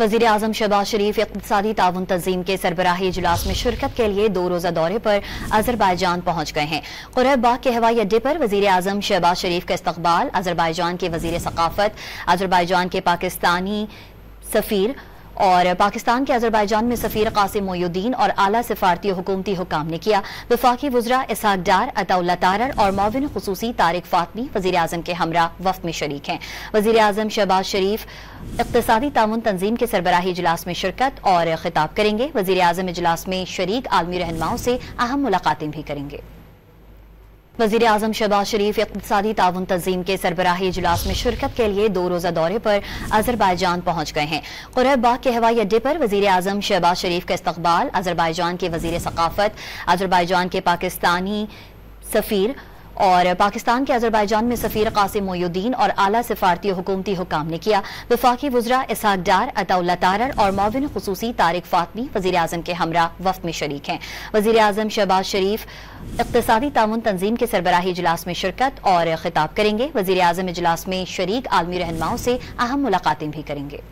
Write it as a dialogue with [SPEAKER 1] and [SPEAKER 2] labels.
[SPEAKER 1] वज़ीर आज़म शहबाज शरीफ इक़्तिसादी ताउन तंज़ीम के सरबराही इजलास में शिरकत के लिए 2 रोज़ा दौरे पर अज़रबाईजान पहुँच गए हैं। क़ुरैब बाग के हवाई अड्डे पर वज़ीर आज़म शहबाज शरीफ का इस्तक़बाल अज़रबाईजान के वज़ीर सक़ाफ़त, अज़रबाईजान के पाकिस्तानी सफ़ीर और पाकिस्तान के अज़रबाईजान में सफ़ीर क़ासिम मोयुद्दीन और आला सिफ़ारती हुकूमती हुकाम ने किया। वफ़ाक़ी वज़रा इसहाक़ डार, अताउल्लाह तारर और मुअव्विन ख़ुसूसी तारिक फ़ातमी वज़ीर आज़म के हमरा वफ़द में शरीक हैं। वज़ीर आज़म शहबाज शरीफ इक़्तिसादी ताउन तंज़ीम के सरबराही इजलास में शिरकत और ख़िताब करेंगे। वज़ीर आज़म इजलास में शरीक आलमी रहनुमाओं से अहम मुलाक़ातें भी करेंगे। वज़ीर आज़म शहबाज शरीफ इक़्तिसादी ताउन तंज़ीम के सरबराही इजलास में शिरकत के लिए 2 रोज़ा दौरे पर अज़रबाईजान पहुँच गए हैं। क़ुरैब बाग के हवाई अड्डे पर वज़ीर आज़म शहबाज शरीफ का इस्तक़बाल अज़रबाईजान के वज़ीर सक़ाफ़त, अज़रबाईजान के पाकिस्तानी सफ़ीर और पाकिस्तान के अज़रबाईजान में सफ़ीर क़ासिम मोयुद्दीन और आला सिफ़ारती हुकूमती हुकाम ने किया। वफ़ाक़ी वज़रा इसहाक़ डार, अताउल्लाह तारर और मुअव्विन ख़ुसूसी तारिक फ़ातमी वज़ीर आज़म के हमरा वफ़द में शरीक हैं। वज़ीर आज़म शहबाज शरीफ इक़्तिसादी ताउन तंज़ीम के सरबराही इजलास में शिरकत और ख़िताब करेंगे। वज़ीर आज़म इजलास में शरीक आलमी रहनुमाओं से अहम मुलाक़ातें भी करेंगे।